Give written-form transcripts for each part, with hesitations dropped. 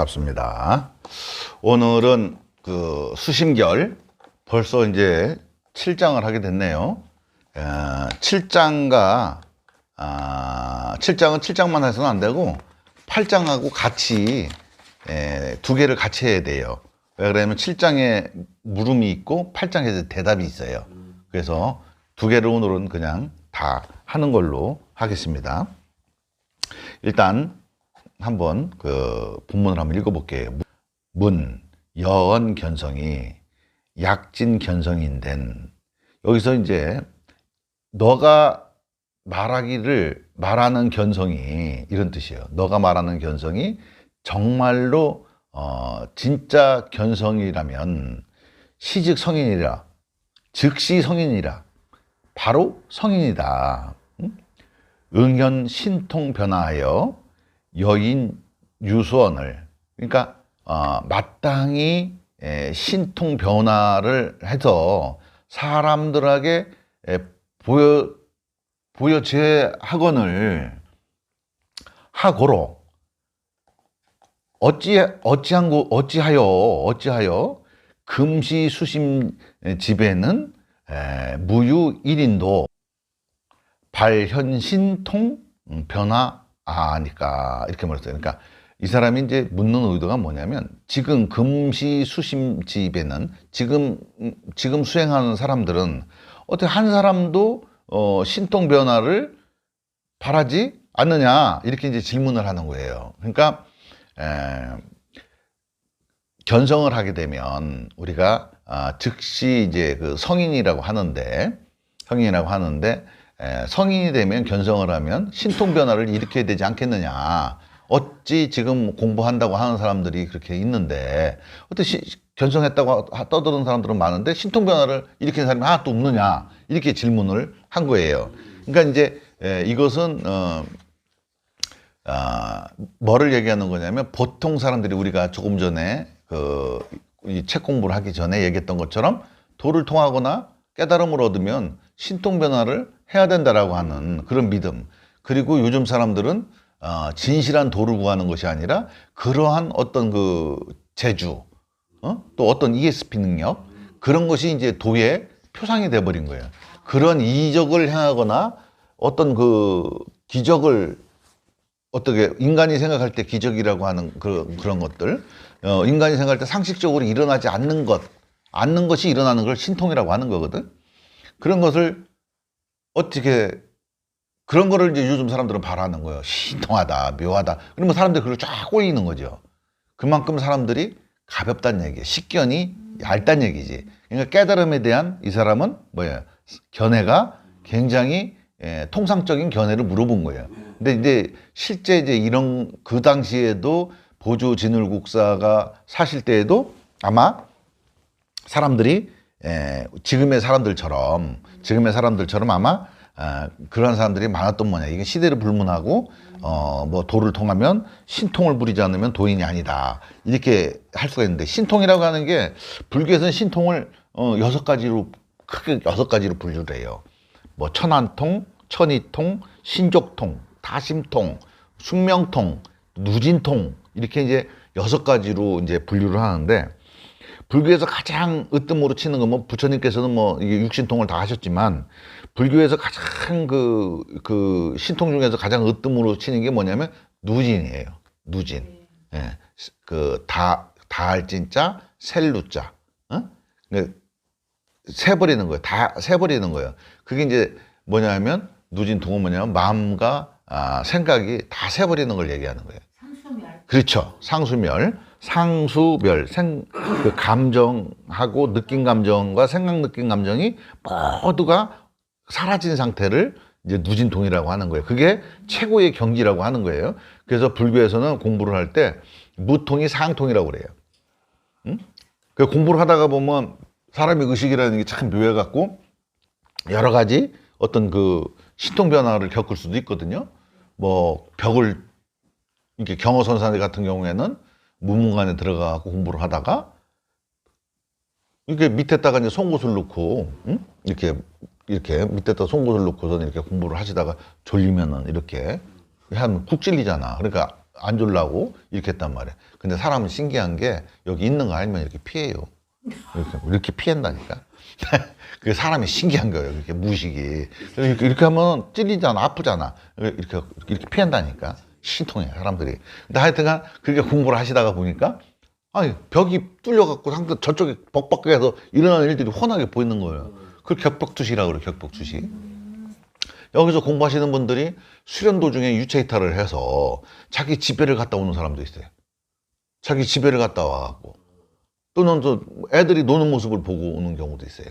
반갑습니다. 오늘은 그 수심결 벌써 이제 7장을 하게 됐네요. 7장은 7장만 해서는 안 되고 8장하고 같이 두 개를 같이 해야 돼요. 왜 그러냐면 7장에 물음이 있고 8장에 대답이 있어요. 그래서 두 개를 오늘은 그냥 다 하는 걸로 하겠습니다. 일단 한번 그 본문을 한번 읽어볼게요. 문, 여언 견성이 약진 견성인된. 여기서 이제 너가 말하는 견성이 이런 뜻이에요. 너가 말하는 견성이 정말로 진짜 견성이라면 시즉 성인이라, 즉시 성인이라, 바로 성인이다. 응현 신통 변화하여 여인 유수언을, 그러니까 마땅히 신통 변화를 해서 사람들에게 보여제하거늘 하고로 어찌하여 금시수심 집에는 무유 1인도 발현신통 변화하니까, 이렇게 말했어요. 그러니까 이 사람이 이제 묻는 의도가 뭐냐면, 지금 금시수심 집에는 지금 수행하는 사람들은 어떻게 한 사람도 신통 변화를 바라지 않느냐, 이렇게 이제 질문을 하는 거예요. 그러니까 견성을 하게 되면 우리가 즉시 이제 그 성인이라고 하는데 성인이 되면 견성을 하면 신통 변화를 일으켜야 되지 않겠느냐. 어찌 지금 공부한다고 하는 사람들이 그렇게 있는데 어떻게 견성했다고 떠드는 사람들은 많은데 신통 변화를 일으키는 사람이 하나도 없느냐, 이렇게 질문을 한 거예요. 그러니까 이제 이것은 뭐를 얘기하는 거냐면, 보통 사람들이 우리가 조금 전에 이 책 공부를 하기 전에 얘기했던 것처럼 도를 통하거나 깨달음을 얻으면 신통 변화를 해야 된다라고 하는 그런 믿음. 그리고 요즘 사람들은 진실한 도를 구하는 것이 아니라 그러한 어떤 그 재주, 또 어떤 ESP 능력, 그런 것이 이제 도의 표상이 돼버린 거예요. 그런 이적을 향하거나 어떤 그 기적을, 어떻게 인간이 생각할 때 기적이라고 하는 그런 것들, 인간이 생각할 때 상식적으로 일어나지 않는 것이 일어나는 걸 신통이라고 하는 거거든. 그런 것을 어떻게, 그런 거를 이제 요즘 사람들은 바라는 거예요. 신통하다, 묘하다. 그러면 사람들이 그걸 쫙 꼬이는 거죠. 그만큼 사람들이 가볍다는 얘기예요. 식견이 얇다는 얘기지. 그러니까 깨달음에 대한 이 사람은 뭐예요? 견해가 굉장히 통상적인 견해를 물어본 거예요. 근데 이제 실제 이제 이런 그 당시에도 보조 진울국사가 사실 때에도 아마 사람들이 지금의 사람들처럼 아마 그런 사람들이 많았던 뭐냐. 이게 시대를 불문하고 뭐 도를 통하면 신통을 부리지 않으면 도인이 아니다, 이렇게 할 수가 있는데, 신통이라고 하는 게 불교에서는 신통을 크게 여섯 가지로 분류를 해요. 뭐 천안통, 천이통, 신족통, 다심통, 숙명통, 누진통, 이렇게 이제 6가지로 이제 분류를 하는데, 불교에서 가장 으뜸으로 치는 건 뭐 부처님께서는 뭐 이게 육신통을 다 하셨지만, 불교에서 가장 그 신통 중에서 가장 으뜸으로 치는 게 뭐냐면 누진이에요. 누진. 예. 그 다할 진짜, 셀루자. 세버리는 거예요. 다 세버리는 거예요. 그게 이제 뭐냐면, 누진통은 뭐냐면 마음과 생각이 다 세버리는 걸 얘기하는 거예요. 상수멸. 그렇죠. 상수멸. 그 감정하고 느낀 감정과 생각 느낀 감정이 모두가 사라진 상태를 이제 누진통이라고 하는 거예요. 그게 최고의 경지라고 하는 거예요. 그래서 불교에서는 공부를 할 때 무통이 상통이라고 그래요. 그 공부를 하다가 보면 사람의 의식이라는 게 참 묘해갖고 여러 가지 어떤 그 신통 변화를 겪을 수도 있거든요. 뭐 벽을 이렇게 경허선사 같은 경우에는 무문관에 들어가고 공부를 하다가 이렇게 밑에다가 이제 송곳을 넣고 이렇게 밑에다 송곳을 넣고서 이렇게 공부를 하시다가 졸리면은 이렇게 하면 국 찔리잖아. 그러니까 안 주려고 이렇게 했단 말이야. 근데 사람은 신기한 게 여기 있는 거 알면 이렇게 피해요. 이렇게 피한다니까. 그 사람이 신기한 거예요. 이렇게 무식이. 이렇게 하면 찔리잖아, 아프잖아. 이렇게 피한다니까. 신통해, 사람들이. 근데 하여튼간 그렇게 공부를 하시다가 보니까 아니, 벽이 뚫려갖고 상대 저쪽에 벅벅해서 일어나는 일들이 훤하게 보이는 거예요. 그걸 격벽투시라고 그래요, 격벽투시. 여기서 공부하시는 분들이 수련 도중에 유체 이탈을 해서 자기 집에를 갔다 오는 사람도 있어요. 자기 집에를 갔다 와갖고. 또는 또 애들이 노는 모습을 보고 오는 경우도 있어요.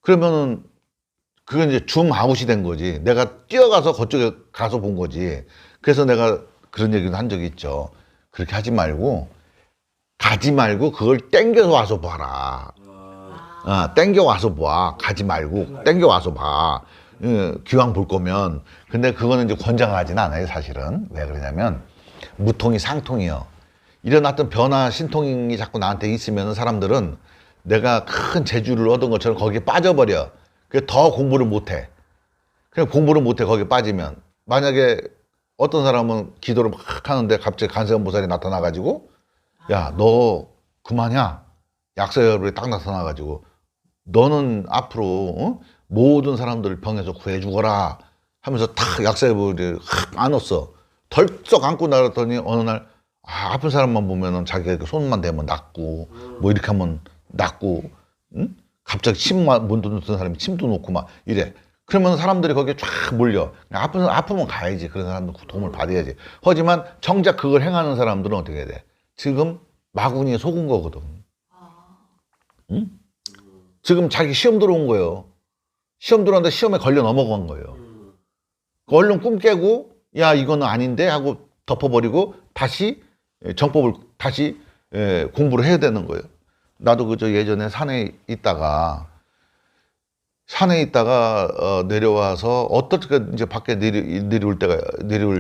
그러면은 그건 이제 줌 아웃이 된 거지. 내가 뛰어가서 그쪽에 가서 본 거지. 그래서 내가 그런 얘기도 한 적이 있죠. 그렇게 하지 말고 가지 말고 그걸 땡겨서 와서 봐라. 땡겨 와서 봐. 가지 말고 땡겨 와서 봐. 기왕 볼 거면. 근데 그거는 이제 권장하지는 않아요, 사실은. 왜 그러냐면 무통이 상통이요. 일어났던 변화, 신통이 자꾸 나한테 있으면 사람들은 내가 큰 재주를 얻은 것처럼 거기에 빠져버려. 그래서 더 공부를 못해. 그냥 공부를 못해, 거기에 빠지면. 만약에 어떤 사람은 기도를 막 하는데 갑자기 관세음보살이 나타나가지고 야, 너 그만이야. 약사열이 딱 나타나가지고 너는 앞으로 모든 사람들을 병에서 구해 주거라 하면서 탁 약사열이 확 안았어. 덜썩 안고 나갔더니 어느 날 아픈 사람만 보면은 자기가 손만 대면 낫고 뭐 이렇게 하면 낫고 갑자기 침만 못 놓는 사람이 침도 놓고 막 이래. 그러면 사람들이 거기에 쫙 몰려. 아프면 가야지. 그런 사람들 도움을 받아야지. 하지만 정작 그걸 행하는 사람들은 어떻게 해야 돼? 지금 마구니에 속은 거거든. 응? 지금 자기 시험 들어온 거예요. 시험 들어왔는데 시험에 걸려 넘어간 거예요. 얼른 꿈 깨고 야 이거는 아닌데 하고 덮어버리고 다시 정법을 다시 공부를 해야 되는 거예요. 나도 그저 예전에 산에 있다가 내려와서 어떻게 이제 밖에 내려올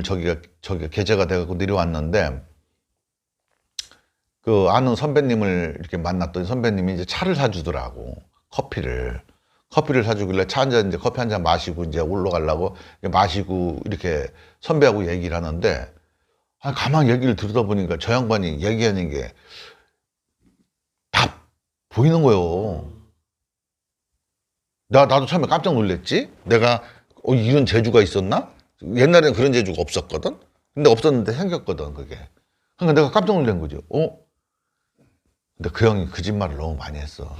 저기가 계제가 돼갖고 내려왔는데 그 아는 선배님을 이렇게 만났더니 선배님이 이제 차를 사주더라고. 커피를 사주길래 차 한 잔 이제 커피 한 잔 마시고 이제 올라가려고 마시고 이렇게 선배하고 얘기를 하는데 가만히 얘기를 들으다 보니까 저 양반이 얘기하는 게 다 보이는 거예요. 나도 처음에 깜짝 놀랐지? 내가 이런 재주가 있었나? 옛날에는 그런 재주가 없었거든? 근데 없었는데 생겼거든, 그게. 그러니까 내가 깜짝 놀란 거죠. 근데 그 형이 거짓말을 너무 많이 했어.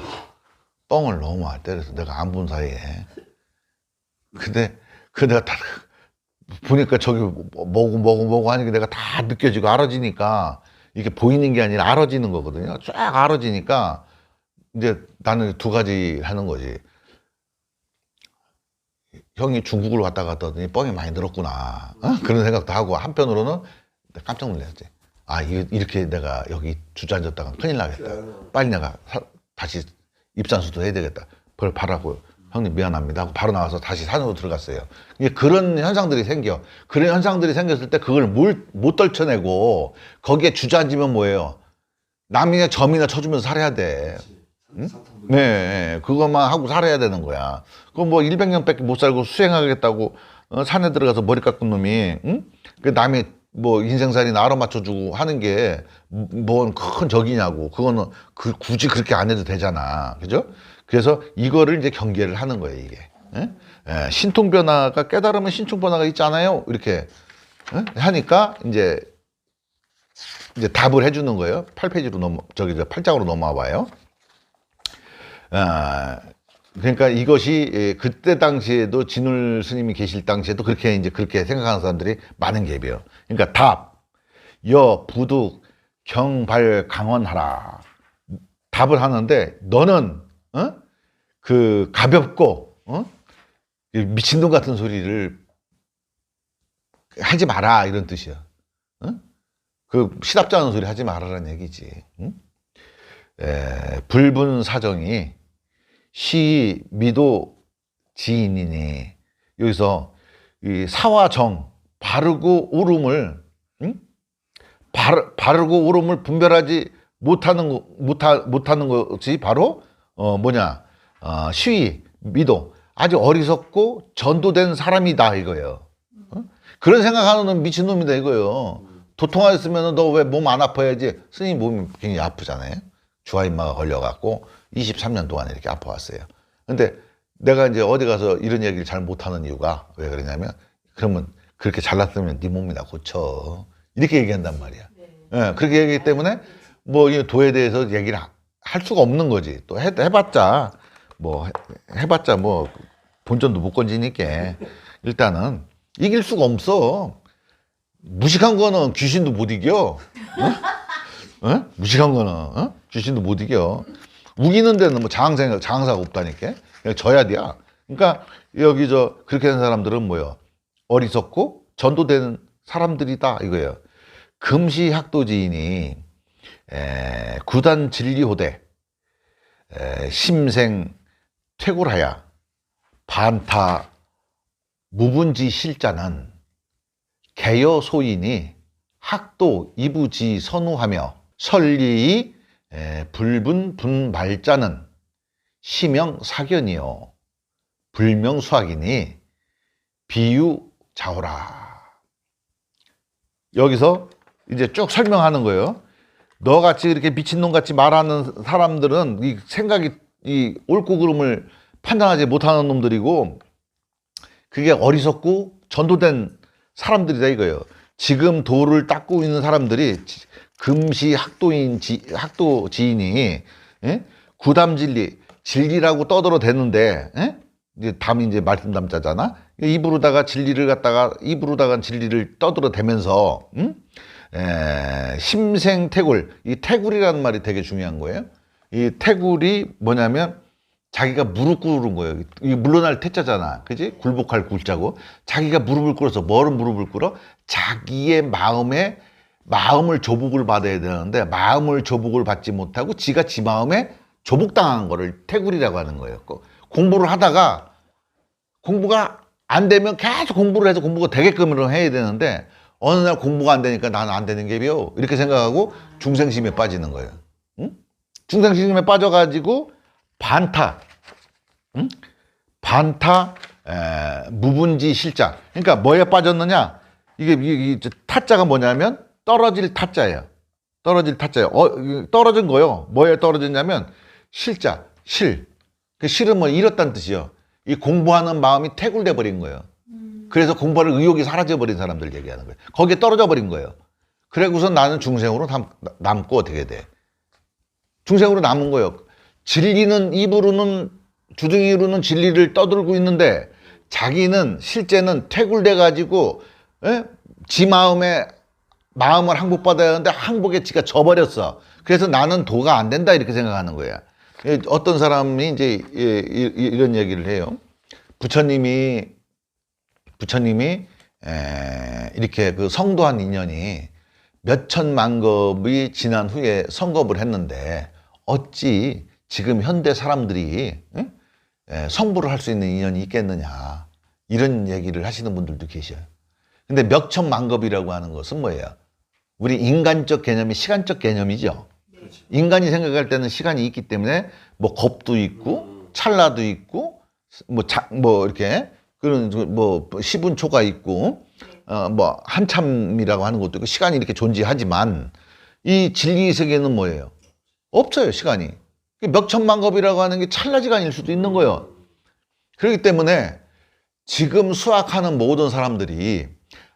뻥을 너무 많이 때려서 내가 안 본 사이에. 근데 내가 다 보니까 저기 뭐고 하니까 내가 다 느껴지고 알아지니까 이게 보이는 게 아니라 알아지는 거거든요. 쫙 알아지니까 이제 나는 두 가지 하는 거지. 형이 중국을 왔다 갔다 하더니 뻥이 많이 늘었구나. 그런 생각도 하고 한편으로는 깜짝 놀랐지. 이렇게 내가 여기 주저앉았다가 큰일 나겠다. 빨리 내가 다시 입산수도 해야 되겠다. 그걸 바라고 형님 미안합니다 하고 바로 나와서 다시 산으로 들어갔어요. 이게 그런 현상들이 생겨. 그런 현상들이 생겼을 때 그걸 못 떨쳐내고 거기에 주저앉으면 뭐예요? 남이나 점이나 쳐주면서 살아야 돼. 응? 네, 그것만 하고 살아야 되는 거야. 그럼 뭐 100년밖에 못 살고 수행하겠다고 산에 들어가서 머리 깎은 놈이 그 남의 뭐 인생살이나 알아맞혀주고 하는 게 뭔 큰 적이냐고. 그거는 굳이 그렇게 안 해도 되잖아. 그죠? 그래서 이거를 이제 경계를 하는 거예요, 이게. 신통 변화가 깨달으면 신통 변화가 있잖아요. 이렇게 하니까 이제 답을 해주는 거예요. 8페이지로 저기 8장으로 넘어와 봐요. 그러니까 이것이 그때 당시에도 진울 스님이 계실 당시에도 그렇게 생각하는 사람들이 많은 갭이에요. 그러니까 답, 부득, 경발, 강원하라. 답을 하는데 너는 그 가볍고 미친놈 같은 소리를 하지 마라 이런 뜻이야. 그 시답지 않은 소리 하지 말아라는 얘기지. 불분 사정이 시 미도 지인이니 여기서 이 사와 정 바르고 옳음을 바르고 옳음을 분별하지 못하는 것이 바로 시위 미도 아주 어리석고 전도된 사람이다 이거예요. 그런 생각하는 놈 미친놈이다 이거요. 도통하였으면 너 왜 몸 안 아파야지. 스님 몸이 굉장히 아프잖아요. 주화인마가 걸려갖고 23년 동안 이렇게 아파왔어요. 근데 내가 이제 어디 가서 이런 얘기를 잘 못하는 이유가 왜 그러냐면, 그러면 그렇게 잘났으면 네 몸이나 고쳐, 이렇게 얘기한단 말이야. 예, 그렇게 얘기하기 때문에 뭐 이 도에 대해서 얘기를 할 수가 없는 거지. 또 해봤자 뭐 본전도 못 건지니까 일단은 이길 수가 없어. 무식한 거는 귀신도 못 이겨. 무식한 거는 귀신도 못 이겨. 우기는 데는 뭐 장사가 없다니까. 그냥 져야 돼. 그러니까 여기 그렇게 하는 사람들은 뭐요? 어리석고 전도되는 사람들이다 이거예요. 금시학도지인이 구단 진리호대 심생 퇴굴하야 반타 무분지 실자는 개여 소인이 학도 이부지 선우하며 설리이 불분 분발자는 시명 사견이요 불명 수학이니 비유 자오라. 여기서 이제 쭉 설명하는 거예요. 너같이 이렇게 미친놈같이 말하는 사람들은 이 생각이 이 옳고 그름을 판단하지 못하는 놈들이고, 그게 어리석고 전도된 사람들이다 이거예요. 지금 도를 닦고 있는 사람들이 금시 학도 지인이 구담진리 진리라고 떠들어대는데, 이제 담이 이제 말씀 담자잖아. 입으로다가 진리를 떠들어대면서 심생태굴, 이 태굴이라는 말이 되게 중요한 거예요. 이 태굴이 뭐냐면 자기가 무릎 꿇은 거예요. 이 물러날 태자잖아, 그지? 굴복할 굴자고. 자기가 무릎을 꿇어서 뭐를 무릎을 꿇어? 자기의 마음을 조복을 받아야 되는데 마음을 조복을 받지 못하고 지가 지 마음에 조복당한 거를 태굴이라고 하는 거예요. 공부를 하다가 공부가 안 되면 계속 공부를 해서 공부가 되게끔 해야 되는데 어느 날 공부가 안 되니까 나는 안 되는 게요, 이렇게 생각하고 중생심에 빠지는 거예요. 응? 중생심에 빠져가지고 반타 무분지 실자. 그러니까 뭐에 빠졌느냐? 이게 타자가 뭐냐면 떨어질 타자예요. 떨어질 타자예요. 떨어진 거요. 뭐에 떨어졌냐면 실자, 그 실은 뭐 잃었다는 뜻이요. 이 공부하는 마음이 태굴돼 버린 거예요. 그래서 공부할 의욕이 사라져 버린 사람들 얘기하는 거예요. 거기에 떨어져 버린 거예요. 그래고서 나는 중생으로 남고 어떻게 돼? 중생으로 남은 거예요. 진리는 입으로는, 주둥이로는 진리를 떠들고 있는데 자기는 실제는 태굴돼 가지고 지 마음을 항복받아야 하는데 항복에 지가 져버렸어. 그래서 나는 도가 안 된다 이렇게 생각하는 거야. 어떤 사람이 이제 이런 얘기를 해요. 부처님이 이렇게 그 성도한 인연이 몇 천만 겁이 지난 후에 성겁을 했는데 어찌 지금 현대 사람들이 성불을 할 수 있는 인연이 있겠느냐, 이런 얘기를 하시는 분들도 계셔요. 근데 몇 천만 겁이라고 하는 것은 뭐예요? 우리 인간적 개념이 시간적 개념이죠. 인간이 생각할 때는 시간이 있기 때문에 뭐 겁도 있고 찰나도 있고 뭐 이렇게 그런 뭐 10분 초가 있고 뭐 한참이라고 하는 것도 있고 시간이 이렇게 존재하지만 이 진리 세계는 뭐예요? 없어요, 시간이. 몇 천만 겁이라고 하는 게 찰나지간일 수도 있는 거예요. 그렇기 때문에 지금 수학하는 모든 사람들이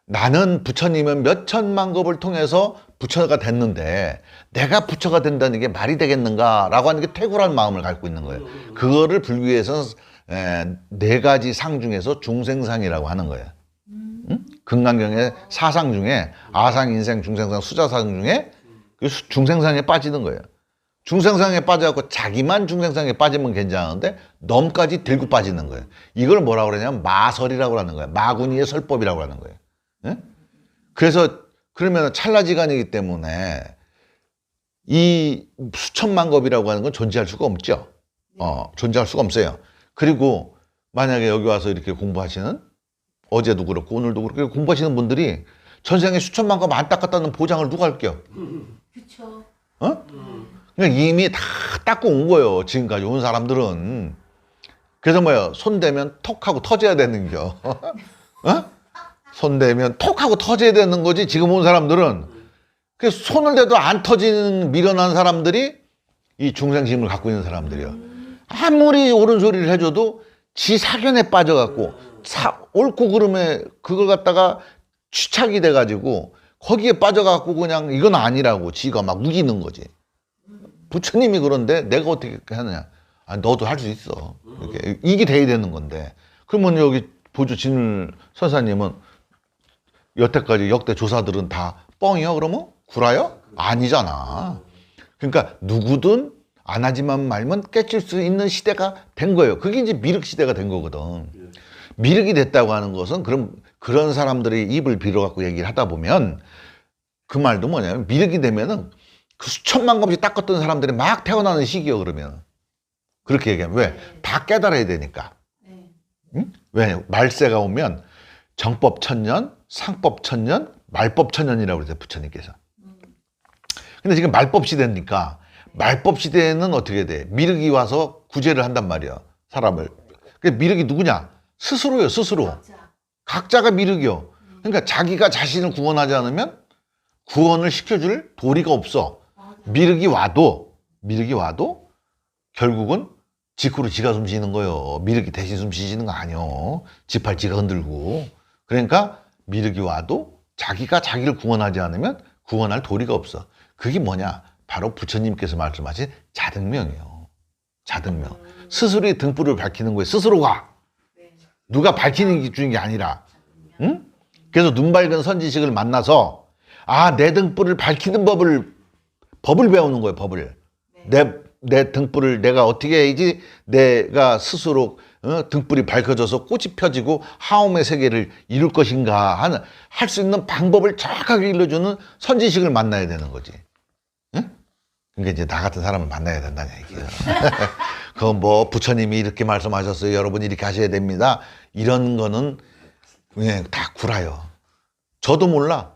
나는 부처님은 몇 천만 겁을 통해서 부처가 됐는데 내가 부처가 된다는 게 말이 되겠는가라고 하는 게 태굴한 마음을 갖고 있는 거예요. 그거를 불교에서는 네 가지 상 중에서 중생상이라고 하는 거예요. 응? 금강경의 사상 중에 아상, 인생, 중생상, 수자상 중에 그 중생상에 빠지는 거예요. 중생상에 빠져갖고 자기만 중생상에 빠지면 괜찮은데 넘까지 들고 빠지는 거예요. 이걸 뭐라고 그러냐면 마설이라고 하는 거예요. 마구니의 설법이라고 하는 거예요. 예? 그래서 그러면 찰나지간이기 때문에 이 수천만 겁이라고 하는 건 존재할 수가 없죠. 존재할 수가 없어요. 그리고 만약에 여기 와서 이렇게 공부하시는, 어제도 그렇고 오늘도 그렇고 공부하시는 분들이 전생에 수천만 겁 안 닦았다는 보장을 누가 할게요? 그쵸. 그러니까 이미 다 닦고 온 거예요, 지금까지 온 사람들은. 그래서 뭐예요? 손 대면 톡 하고 터져야 되는 겨. 손대면 톡 하고 터져야 되는 거지. 지금 온 사람들은 그 손을 대도 안 터지는 미련한 사람들이 이 중생심을 갖고 있는 사람들이요. 아무리 옳은 소리를 해줘도 지 사견에 빠져갖고 옳고 그름에 그걸 갖다가 취착이 돼가지고 거기에 빠져갖고 그냥 이건 아니라고 지가 막 우기는 거지. 부처님이 그런데 내가 어떻게 하느냐. 아, 너도 할 수 있어. 이렇게 이게 돼야 되는 건데. 그러면 여기 보조 진울 선사님은 여태까지 역대 조사들은 다 뻥이요? 그러면? 구라요? 아니잖아. 그러니까 누구든 안 하지만 말면 깨칠 수 있는 시대가 된 거예요. 그게 이제 미륵 시대가 된 거거든. 미륵이 됐다고 하는 것은 그런 사람들이 입을 빌어갖고 얘기를 하다 보면 그 말도 뭐냐면 미륵이 되면은 그 수천만 검씩 닦았던 사람들이 막 태어나는 시기요, 그러면. 그렇게 얘기하면. 왜? 다 깨달아야 되니까. 응? 왜? 말세가 오면 정법 천년, 상법 천년, 말법 천년이라고 그러세요, 부처님께서. 근데 지금 말법 시대니까 말법 시대에는 어떻게 돼? 미륵이 와서 구제를 한단 말이야, 사람을. 그 미륵이 누구냐? 스스로요, 스스로. 각자가 미륵이요. 그러니까 자기가 자신을 구원하지 않으면 구원을 시켜줄 도리가 없어. 미륵이 와도 결국은 직후로 지가 숨 쉬는 거예요. 미륵이 대신 숨 쉬시는 거 아니요. 지팔 지가 흔들고. 그러니까 미륵이 와도 자기가 자기를 구원하지 않으면 구원할 도리가 없어. 그게 뭐냐? 바로 부처님께서 말씀하신 자등명이에요. 자등명. 스스로의 등불을 밝히는 거예요. 스스로가. 누가 밝히는 게 중요한 게 아니라. 응? 그래서 눈 밝은 선지식을 만나서 아, 내 등불을 밝히는 법을 배우는 거예요. 법을. 내 등불을 내가 어떻게 해야지 내가 스스로 등불이 밝혀져서 꽃이 펴지고 하움의 세계를 이룰 것인가 하는 할 수 있는 방법을 정확하게 일러주는 선지식을 만나야 되는 거지. 응? 그러니까 이제 나 같은 사람을 만나야 된다는 얘기예요. 그건 뭐 부처님이 이렇게 말씀하셨어요. 여러분 이렇게 하셔야 됩니다. 이런 거는 그냥 다 구라요. 저도 몰라.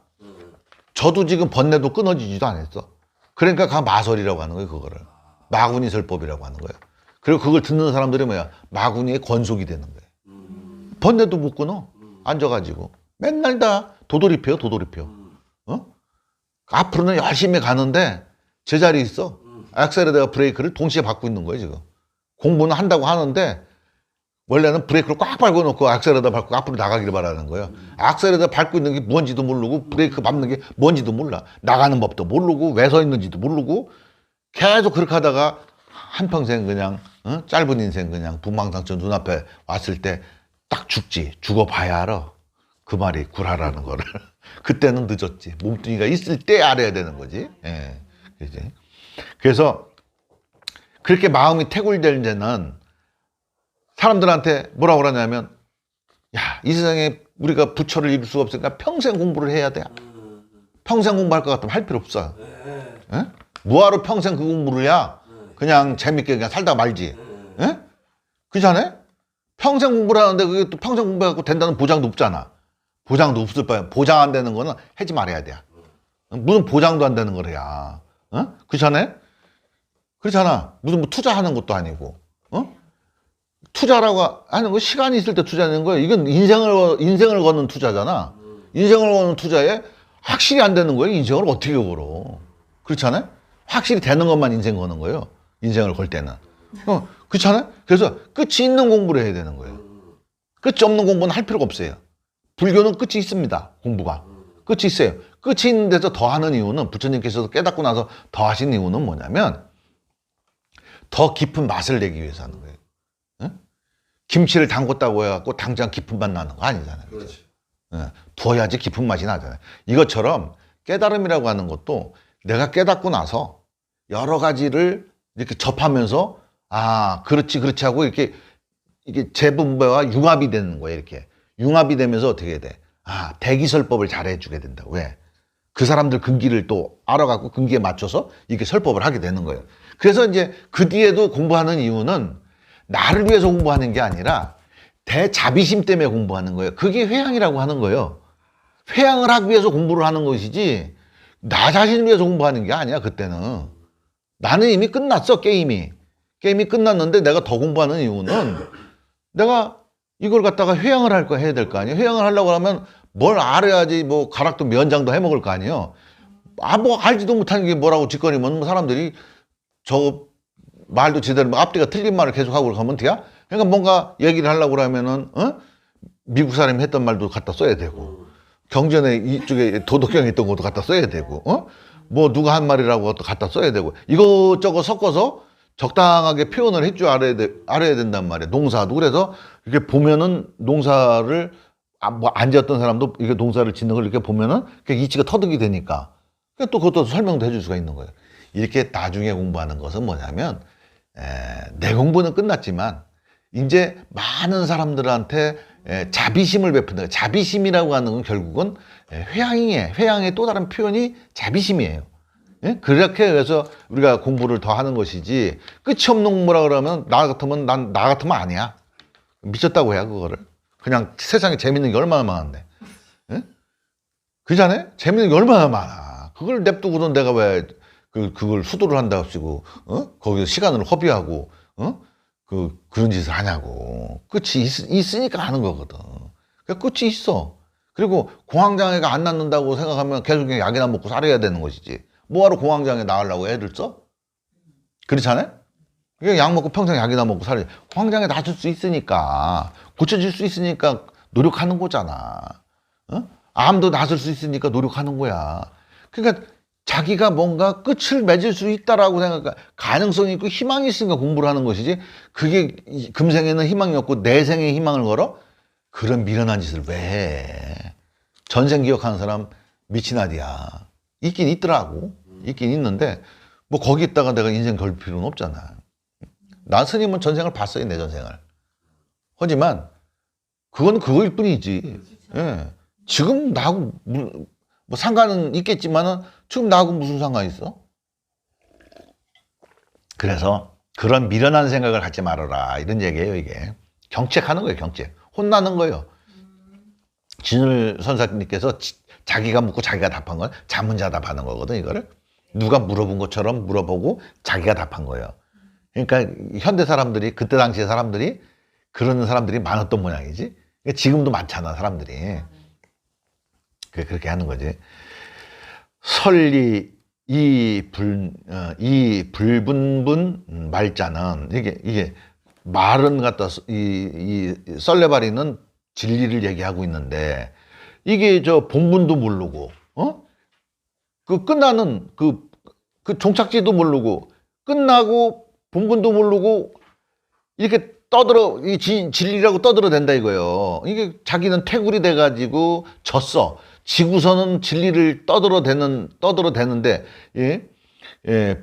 저도 지금 번뇌도 끊어지지도 않았어. 그러니까 그 마설이라고 하는 거예요. 그거를. 마구니 설법이라고 하는 거예요. 그리고 그걸 듣는 사람들이 뭐야? 마구니의 권속이 되는 거예요. 번뇌도 못 끊어. 앉아가지고. 맨날 다 도돌이표요, 도돌이표. 앞으로는 열심히 가는데 제자리 있어. 액셀레터와 브레이크를 동시에 밟고 있는 거예요, 지금. 공부는 한다고 하는데 원래는 브레이크를 꽉 밟고 놓고 액셀레터 밟고 앞으로 나가기를 바라는 거예요. 액셀레터 밟고 있는 게 뭔지도 모르고 브레이크 밟는 게 뭔지도 몰라. 나가는 법도 모르고 왜 서 있는지도 모르고 계속 그렇게 하다가 한평생 그냥 짧은 인생 그냥 분망상처 눈앞에 왔을 때 딱 죽지. 죽어봐야 알아. 그 말이 구라라는 거를. 그때는 늦었지. 몸뚱이가 있을 때 알아야 되는 거지. 예. 그지? 그래서 그렇게 마음이 태굴될 때는 사람들한테 뭐라고 그러냐면 야, 이 세상에 우리가 부처를 이룰 수가 없으니까 평생 공부를 해야 돼. 평생 공부할 것 같으면 할 필요 없어. 예? 뭐하러 평생 그 공부를 해야 그냥 재밌게 그냥 살다 말지. 예? 그렇잖아요? 평생 공부를 하는데 그게 또 평생 공부해갖고 된다는 보장도 없잖아. 보장도 없을 바에 보장 안 되는 거는 하지 말아야 돼. 무슨 보장도 안 되는 걸 해야. 그렇잖아요? 그렇잖아. 무슨 뭐 투자하는 것도 아니고. 투자라고 하는 거 시간이 있을 때 투자하는 거예요. 이건 인생을 거는 투자잖아. 인생을 거는 투자에 확실히 안 되는 거예요. 인생을 어떻게 걸어. 그렇잖아요? 확실히 되는 것만 인생 거는 거예요. 인생을 걸 때는. 그렇잖아요? 그래서 끝이 있는 공부를 해야 되는 거예요. 끝이 없는 공부는 할 필요가 없어요. 불교는 끝이 있습니다. 공부가. 끝이 있어요. 끝이 있는 데서 더 하는 이유는 부처님께서도 깨닫고 나서 더 하신 이유는 뭐냐면 더 깊은 맛을 내기 위해서 하는 거예요. 김치를 담궜다고 해갖고 당장 깊은 맛 나는 거 아니잖아요. 그렇죠? 두어야지 깊은 맛이 나잖아요. 이것처럼 깨달음이라고 하는 것도 내가 깨닫고 나서 여러 가지를 이렇게 접하면서 아, 그렇지 하고 이게 재분배와 융합이 되는 거예요. 이렇게 융합이 되면서 어떻게 돼? 아, 대기설법을 잘 해주게 된다. 왜? 그 사람들 근기를 또 알아갖고 근기에 맞춰서 이렇게 설법을 하게 되는 거예요. 그래서 이제 그 뒤에도 공부하는 이유는 나를 위해서 공부하는 게 아니라 대자비심 때문에 공부하는 거예요. 그게 회양이라고 하는 거예요. 회양을 하기 위해서 공부를 하는 것이지 나 자신을 위해서 공부하는 게 아니야. 그때는 나는 이미 끝났어. 게임이 끝났는데 내가 더 공부하는 이유는 내가 이걸 갖다가 회양을 해야 될 거 아니에요. 회양을 하려고 하면 뭘 알아야지 뭐 가락도 면장도 해 먹을 거 아니에요. 뭐 알지도 못하는 게 뭐라고 짓거리면 사람들이 저 말도 제대로 앞뒤가 틀린 말을 계속 하고 가면 돼야? 그러니까 뭔가 얘기를 하려고 그러면은 미국 사람이 했던 말도 갖다 써야 되고 경전에 이쪽에 도덕경에 있던 것도 갖다 써야 되고 뭐 누가 한 말이라고 또 갖다 써야 되고 이것저것 섞어서 적당하게 표현을 할 줄 알아야 된단 말이에요. 농사도 그래서 이렇게 보면은 농사를 뭐 안 지었던 사람도 이게 농사를 짓는 걸 이렇게 보면은 이치가 터득이 되니까 또 그것도 설명도 해줄 수가 있는 거예요. 이렇게 나중에 공부하는 것은 뭐냐면 내 공부는 끝났지만 이제 많은 사람들한테 자비심을 베푼다. 자비심이라고 하는 건 결국은 회양의 또 다른 표현이 자비심이에요. 예? 그렇게 해서 우리가 공부를 더 하는 것이지 끝이 없는 공부라 그러면 나 같으면 아니야. 미쳤다고 해야 그거를. 그냥 세상에 재밌는 게 얼마나 많은데. 예? 그잖아요? 재밌는 게 얼마나 많아. 그걸 냅두고는 내가 왜 그걸 수도를 한다고 거기서 시간을 허비하고 그런 짓을 하냐고. 끝이 있으니까 하는 거거든. 끝이 있어. 그리고 공황장애가 안 낫는다고 생각하면 계속 약이나 먹고 살아야 되는 것이지. 뭐하러 공황장애 나으려고 애를 써? 그렇잖아요? 약 먹고 평생 약이나 먹고 살아야 돼. 공황장애 낫을 수 있으니까, 고쳐질 수 있으니까 노력하는 거잖아. 암도 낫을 수 있으니까 노력하는 거야. 그러니까 자기가 뭔가 끝을 맺을 수 있다라고 생각할 가능성이 있고 희망이 있으니까 공부를 하는 것이지 그게 금생에는 희망이 없고 내생에 희망을 걸어? 그런 미련한 짓을 왜 해? 전생 기억하는 사람 미친 아디야. 있긴 있더라고. 있긴 있는데 뭐 거기 있다가 내가 인생 걸 필요는 없잖아. 난 스님은 전생을 봤어요. 내 전생을. 하지만 그건 그거일 뿐이지. 예. 지금 나하고 뭐 상관은 있겠지만은 지금 나하고 무슨 상관이 있어? 그래서 그런 미련한 생각을 갖지 말아라 이런 얘기예요. 이게 경책하는 거예요. 경책. 혼나는 거예요. 진울 선사님께서 자기가 묻고 자기가 답한 건 자문자답하는 거거든. 이거를 누가 물어본 것처럼 물어보고 자기가 답한 거예요. 그러니까 현대 사람들이 그때 당시에 사람들이 그런 사람들이 많았던 모양이지. 지금도 많잖아 사람들이. 그렇게 하는 거지. 설리 이 불분분 말자는 이게 말은 갖다 이 썰레바리는 진리를 얘기하고 있는데 이게 저 본분도 모르고 그 끝나는 그 종착지도 모르고 끝나고 본분도 모르고 이렇게 이 진리라고 떠들어댄다 이거예요. 이게 자기는 태굴이 돼가지고 졌어. 지구서는 진리를 떠들어대는데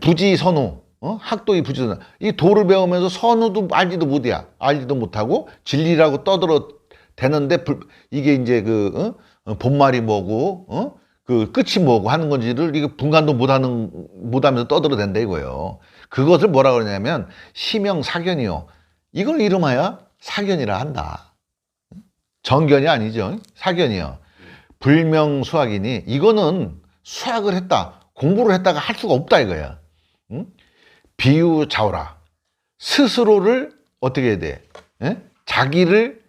부지선우 학도의 부지선우 이 도를 배우면서 선우도 알지도 못하고 진리라고 떠들어대는데 이게 이제 본말이 뭐고 그 끝이 뭐고 하는 건지를 이게 분간도 못하면서 떠들어댄다 이거예요. 그것을 뭐라 그러냐면 심형사견이요. 이걸 이름하여 사견이라 한다. 정견이 아니죠. 사견이요. 불명수학이니 이거는 수학을 했다. 공부를 했다가 할 수가 없다 이거야. 비유자오라. 스스로를 어떻게 해야 돼? 자기를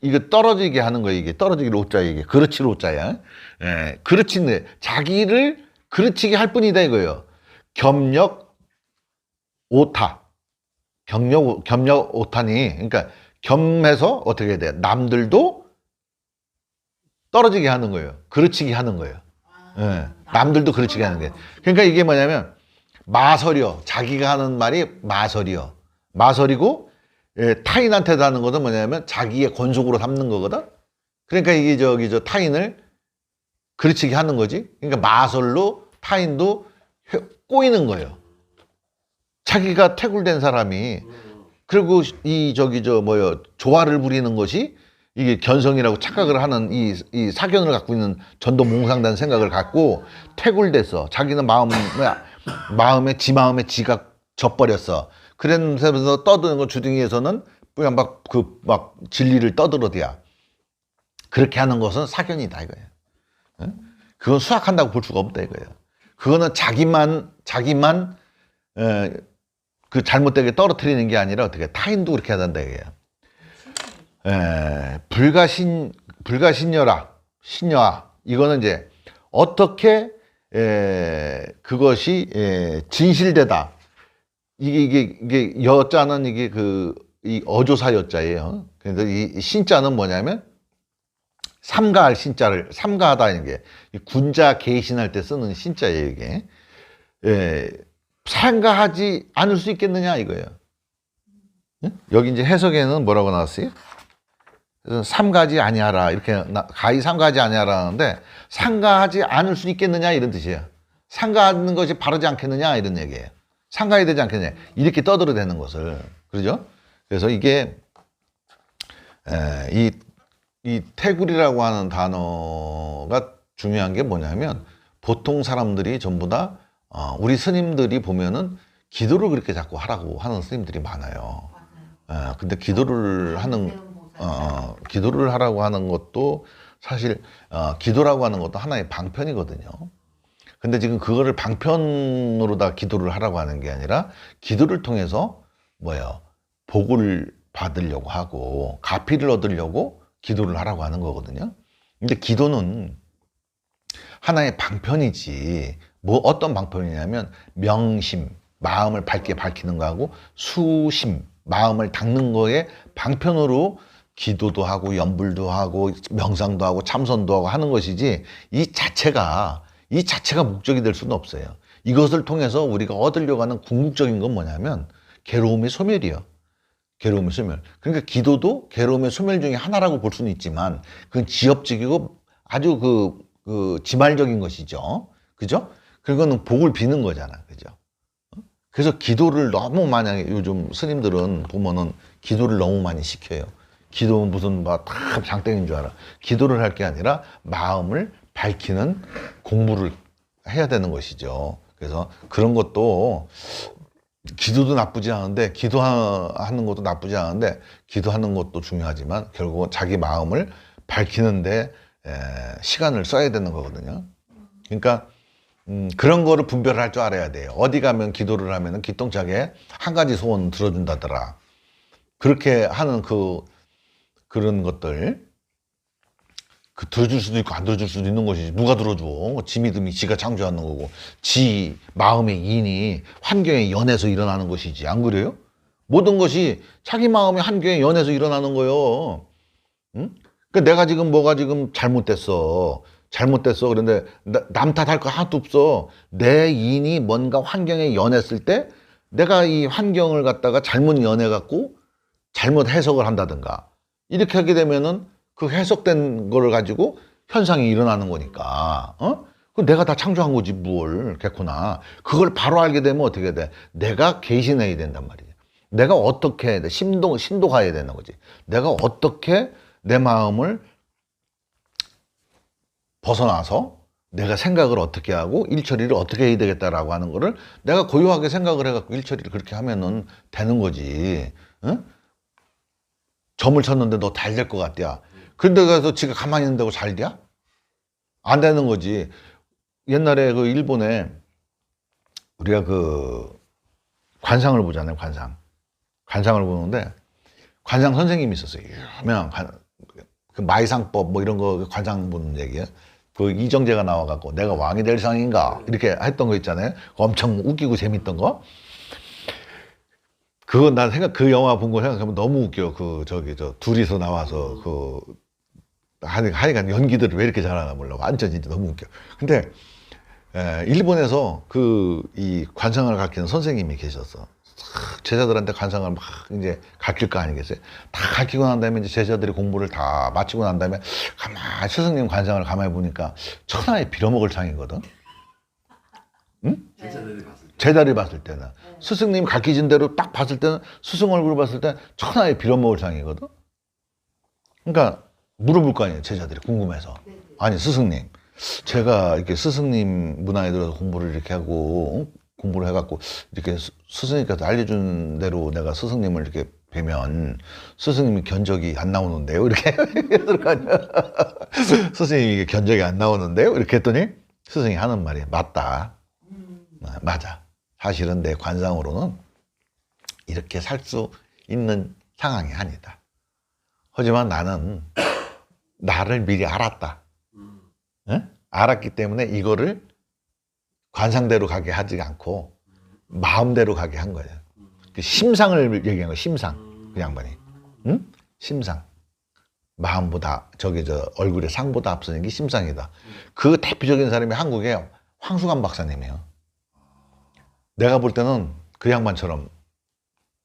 이거 떨어지게 하는 거야. 이게 떨어지기를 오자 이게 그르치를 오자야. 그르치는 자기를 그르치게 할 뿐이다 이거예요. 겸력 오타. 겸력 오타니 그러니까 겸해서 어떻게 해야 돼? 남들도 떨어지게 하는 거예요. 그르치게 하는 거예요. 남들도 그르치게 하는 거예요. 그러니까 이게 뭐냐면 마설이요. 자기가 하는 말이 마설이요. 마설이고 타인한테도 하는 것은 뭐냐면 자기의 권속으로 삼는 거거든. 그러니까 이게 저 타인을 그르치게 하는 거지. 그러니까 마설로 타인도 꼬이는 거예요. 자기가 태굴된 사람이 그리고 조화를 부리는 것이 이게 견성이라고 착각을 하는 이 사견을 갖고 있는 전도 몽상단 생각을 갖고 태굴됐어. 자기는 마음에 지가 져버렸어. 그러면서 떠드는 거 주둥이에서는 그냥 막 진리를 떠들어대야. 그렇게 하는 것은 사견이다 이거예요. 그건 수학한다고 볼 수가 없다 이거예요. 그거는 자기만 그 잘못되게 떨어뜨리는 게 아니라 어떻게 타인도 그렇게 해야 된다 이거예요. 불가신여라. 신여하. 이거는 이제 어떻게 그것이 진실되다. 이게 여자는 이게 이 어조사 여자예요. 그래서 이 신자는 뭐냐면 삼가할 신자를 삼가하다 이게 군자 계신할 때 쓰는 신자예요 이게. 삼가하지 않을 수 있겠느냐 이거예요. 여기 이제 해석에는 뭐라고 나왔어요? 삼가하지 아니하라 이렇게 가히 삼가하지 아니하라 하는데 삼가하지 않을 수 있겠느냐 이런 뜻이에요. 삼가하는 것이 바르지 않겠느냐 이런 얘기예요. 삼가해야 되지 않겠느냐 이렇게 떠들어대는 것을. 그러죠? 그래서 이게 이 태굴이라고 하는 단어가 중요한 게 뭐냐면 보통 사람들이 전부 다 우리 스님들이 보면은 기도를 그렇게 자꾸 하라고 하는 스님들이 많아요. 근데 기도를 하라고 하는 것도 사실 기도라고 하는 것도 하나의 방편이거든요. 근데 지금 그거를 방편으로 다 기도를 하라고 하는 게 아니라 기도를 통해서 뭐예요? 복을 받으려고 하고 가피를 얻으려고 기도를 하라고 하는 거거든요. 근데 기도는 하나의 방편이지 뭐 어떤 방편이냐면 명심, 마음을 밝게 밝히는 거하고 수심, 마음을 닦는 거에 방편으로 기도도 하고 연불도 하고 명상도 하고 참선도 하고 하는 것이지 이 자체가 목적이 될 수는 없어요. 이것을 통해서 우리가 얻으려고 하는 궁극적인 건 뭐냐면 괴로움의 소멸이요. 괴로움의 소멸. 그러니까 기도도 괴로움의 소멸 중에 하나라고 볼 수는 있지만 그건 지엽적이고 아주 지말적인 것이죠. 그죠? 그거는 복을 비는 거잖아. 그죠? 그래서 기도를 너무 만약에 요즘 스님들은 보면은 기도를 너무 많이 시켜요. 기도는 무슨 다 장땡인 줄 알아. 기도를 할 게 아니라 마음을 밝히는 공부를 해야 되는 것이죠. 그래서 그런 것도 기도도 나쁘지 않은데 기도하는 것도 나쁘지 않은데 기도하는 것도 중요하지만 결국은 자기 마음을 밝히는데 시간을 써야 되는 거거든요. 그러니까 그런 거를 분별할 줄 알아야 돼요. 어디 가면 기도를 하면은 기똥차게 한 가지 소원 들어준다더라. 그렇게 하는 그런 것들 들어줄 수도 있고 안 들어줄 수도 있는 것이지. 누가 들어줘? 지 믿음이 지가 창조하는 거고 지 마음의 인이 환경에 연해서 일어나는 것이지. 안 그래요? 모든 것이 자기 마음의 환경에 연해서 일어나는 거예요. 응? 그러니까 내가 지금 뭐가 지금 잘못됐어. 그런데 남 탓할 거 하나도 없어. 내 인이 뭔가 환경에 연했을 때 내가 이 환경을 갖다가 잘못 연해갖고 잘못 해석을 한다든가 이렇게 하게 되면은 그 해석된 거를 가지고 현상이 일어나는 거니까, 그 내가 다 창조한 거지, 뭘, 개코나. 그걸 바로 알게 되면 어떻게 돼? 내가 개신해야 된단 말이야. 내가 어떻게 해야 돼? 심도 가야 되는 거지. 내가 어떻게 내 마음을 벗어나서 내가 생각을 어떻게 하고 일처리를 어떻게 해야 되겠다라고 하는 거를 내가 고요하게 생각을 해갖고 일처리를 그렇게 하면은 되는 거지. 응? 점을 쳤는데 너 잘 될 것 같냐? 근데 가서 지가 가만히 있는다고 잘 돼? 안 되는 거지. 옛날에 그 일본에 우리가 관상을 보잖아요, 관상을 보는데 관상 선생님이 있었어요. 유명한 그 마이상법 뭐 이런 거 관상 보는 얘기예요. 그 이정재가 나와갖고 내가 왕이 될 상인가 이렇게 했던 거 있잖아요. 엄청 웃기고 재밌던 거. 그거 난 그 영화 본 거 생각하면 너무 웃겨. 둘이서 나와서 하여간 연기들을 왜 이렇게 잘하나 몰라. 완전 진짜 너무 웃겨. 근데 일본에서 이 관상을 가르치는 선생님이 계셨어. 제자들한테 관상을 막 이제 가르칠 거 아니겠어요? 다 가르치고 난 다음에 이제 제자들이 공부를 다 마치고 난 다음에 가만히 스승님 관상을 가만히 보니까 천하에 빌어먹을 상이거든. 응? 제자들이 봤을 때는 스승님 가르치신 대로 딱 봤을 때는 스승 얼굴을 봤을 때 천하에 빌어먹을 상이거든. 그러니까 물어볼 거 아니에요, 제자들이 궁금해서. 아니 스승님, 제가 이렇게 스승님 문화에 들어서 공부를 이렇게 하고 공부를 해갖고 이렇게 스승님께서 알려준 대로 내가 스승님을 이렇게 뵈면 스승님이 견적이 안 나오는데요, 이렇게 그럴 거 아니야. 스승님이 견적이 안 나오는데요, 이렇게 했더니 스승이 하는 말이 맞다. 맞아. 사실은 내 관상으로는 이렇게 살 수 있는 상황이 아니다. 하지만 나는 나를 미리 알았다. 예? 알았기 때문에 이거를 관상대로 가게 하지 않고 마음대로 가게 한 거예요. 그 심상을 얘기한 거예요. 심상. 그 양반이. 응? 심상. 마음보다 얼굴의 상보다 앞서는 게 심상이다. 그 대표적인 사람이 한국에 황수관 박사님이에요. 내가 볼 때는 그 양반처럼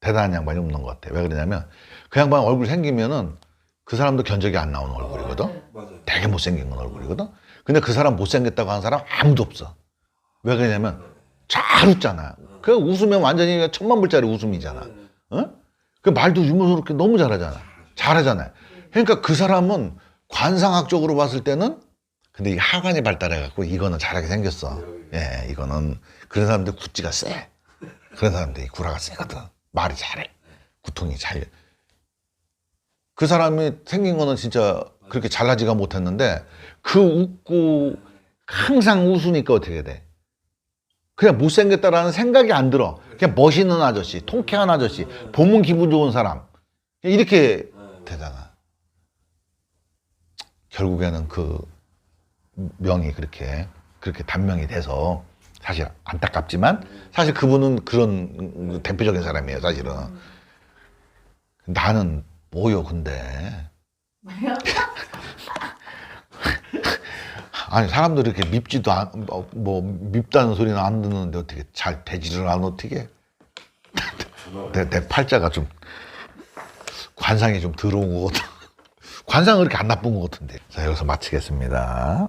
대단한 양반이 없는 것 같아. 왜 그러냐면 그 양반 얼굴 생기면은 그 사람도 견적이 안 나오는 얼굴이거든. 되게 못생긴 건 얼굴이거든. 근데 그 사람 못생겼다고 하는 사람 아무도 없어. 왜 그러냐면 잘 웃잖아. 그 웃으면 완전히 천만불짜리 웃음이잖아. 어? 그 말도 유머스럽게 너무 잘하잖아. 그러니까 그 사람은 관상학적으로 봤을 때는 근데 이 하관이 발달해갖고 이거는 잘하게 생겼어. 예, 이거는 그런 사람들 구찌가 세. 그런 사람들이 구라가 세거든. 말이 잘해. 구통이 잘. 그 사람이 생긴 거는 진짜 그렇게 잘나지가 못했는데 그 웃고 항상 웃으니까 어떻게 돼? 그냥 못생겼다라는 생각이 안 들어. 그냥 멋있는 아저씨, 통쾌한 아저씨, 보면 기분 좋은 사람. 이렇게 되잖아. 결국에는 그 명이 그렇게 단명이 돼서 사실 안타깝지만 사실 그분은 그런 대표적인 사람이에요, 사실은. 나는 뭐요, 근데. 아니, 사람들이 이렇게 밉지도 밉다는 소리는 안 듣는데 어떻게 잘 되지를 않아, 어떻게. 내 팔자가 좀, 관상이 좀 들어온 것 같아. 관상은 그렇게 안 나쁜 것 같은데. 자, 여기서 마치겠습니다.